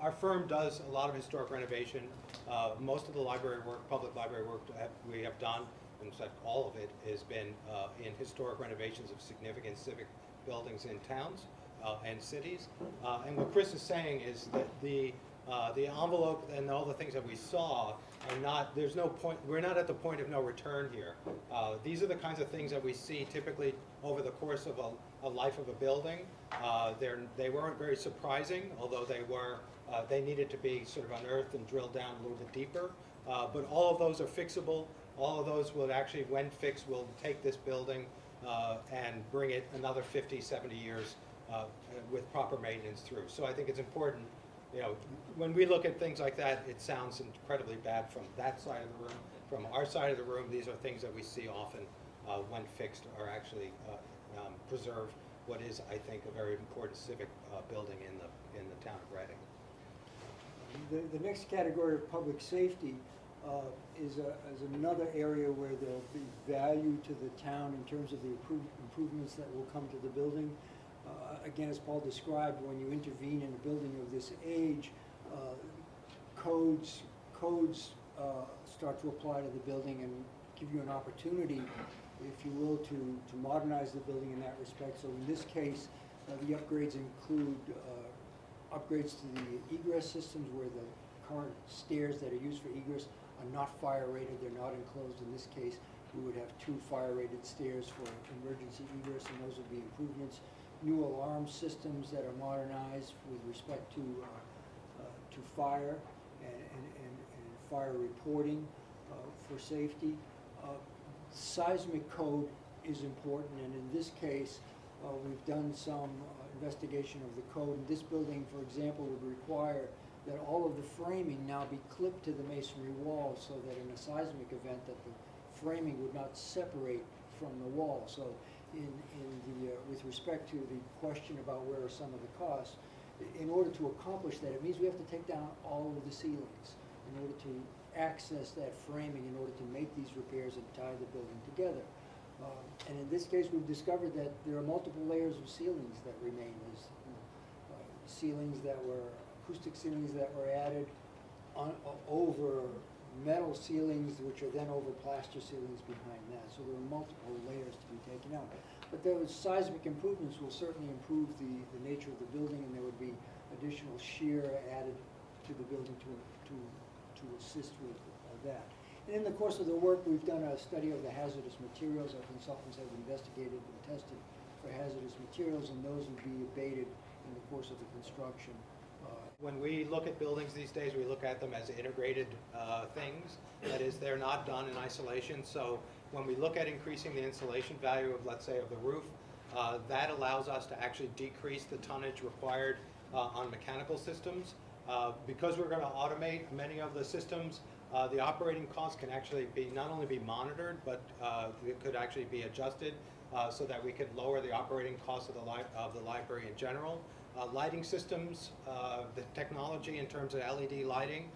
our firm does a lot of historic renovation. Most of the library work, public library work we have done, in fact all of it, has been in historic renovations of significant civic buildings in towns and cities. And what Chris is saying is that the envelope and all the things that we saw are not, there's no point, we're not at the point of no return here. These are the kinds of things that we see typically over the course of a life of a building. They weren't very surprising, although they needed to be sort of unearthed and drilled down a little bit deeper. But all of those are fixable. All of those will actually, when fixed, will take this building and bring it another 50, 70 years with proper maintenance through. So I think it's important, you know, when we look at things like that, it sounds incredibly bad from that side of the room. From our side of the room, these are things that we see often when fixed are actually preserve what is, I think, a very important civic building in the town of Reading. The next category of public safety is another area where there'll be value to the town in terms of the improvements that will come to the building. Again, as Paul described, when you intervene in a building of this age, codes start to apply to the building and give you an opportunity, if you will, to modernize the building in that respect. So in this case, the upgrades include upgrades to the egress systems, where the current stairs that are used for egress are not fire rated, they're not enclosed. In this case, we would have 2 fire rated stairs for emergency egress, and those would be improvements. New alarm systems that are modernized with respect to fire and fire reporting for safety. Seismic code is important, and in this case, we've done some investigation of the code. And this building, for example, would require that all of the framing now be clipped to the masonry wall, so that in a seismic event that the framing would not separate from the wall. So with respect to the question about where are some of the costs, in order to accomplish that, it means we have to take down all of the ceilings in order to access that framing, in order to make these repairs and tie the building together. And in this case, we've discovered that there are multiple layers of ceilings that remain. There's ceilings that were, acoustic ceilings that were added over metal ceilings, which are then over plaster ceilings behind that. So there are multiple layers to be taken out. But those seismic improvements will certainly improve the nature of the building, and there would be additional shear added to the building to assist with that. And in the course of the work, we've done a study of the hazardous materials. Our consultants have investigated and tested for hazardous materials, and those would be abated in the course of the construction. When we look at buildings these days, we look at them as integrated things. That is, they're not done in isolation. So when we look at increasing the insulation value of, let's say, of the roof, that allows us to actually decrease the tonnage required on mechanical systems. Because we're going to automate many of the systems, the operating costs can actually be not only be monitored, but it could actually be adjusted so that we could lower the operating costs of the library in general. Lighting systems, the technology in terms of LED lighting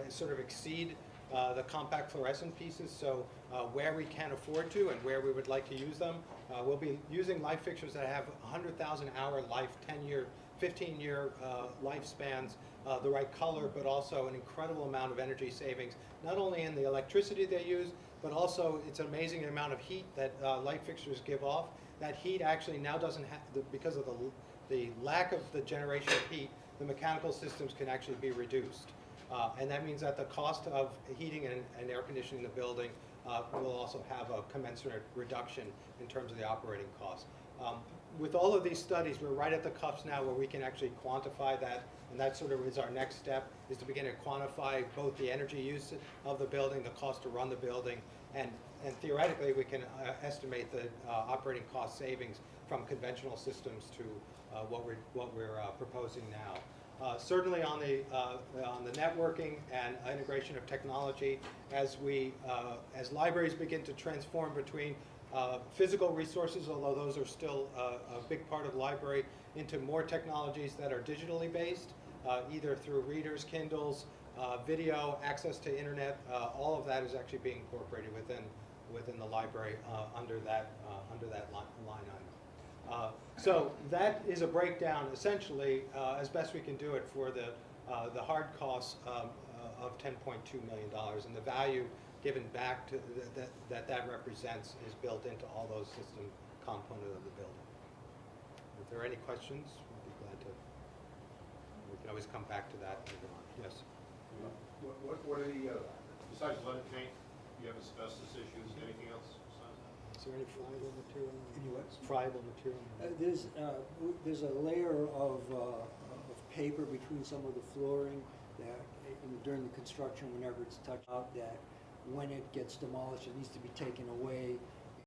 sort of exceed the compact fluorescent pieces. So where we can afford to and where we would like to use them, we'll be using light fixtures that have 100,000 hour life, 10-year, 15-year lifespans, the right color, but also an incredible amount of energy savings, not only in the electricity they use, but also it's an amazing amount of heat that light fixtures give off. That heat actually now doesn't have, because of the lack of the generation of heat, the mechanical systems can actually be reduced. And that means that the cost of heating and air conditioning the building will also have a commensurate reduction in terms of the operating costs. With all of these studies, we're right at the cusp now where we can actually quantify that, and that sort of is our next step, is to begin to quantify both the energy use of the building, the cost to run the building, and theoretically we can estimate the operating cost savings from conventional systems to what we're proposing now. Certainly on the networking and integration of technology, as libraries begin to transform between physical resources, although those are still a big part of the library, into more technologies that are digitally based, either through readers, Kindles, video, access to internet. All of that is actually being incorporated within the library under that line item. So that is a breakdown, essentially, as best we can do it, for The hard costs of $10.2 million, and the value given back to that represents is built into all those system component of the building. If there are any questions, we'll be glad to. We can always come back to that later on. Yes. What are the, besides lead paint, you have asbestos issues, anything else besides that? Is there any friable material? Any what? Friable material? There's a layer of paper between some of the flooring that during the construction, whenever it's touched out, that when it gets demolished, it needs to be taken away.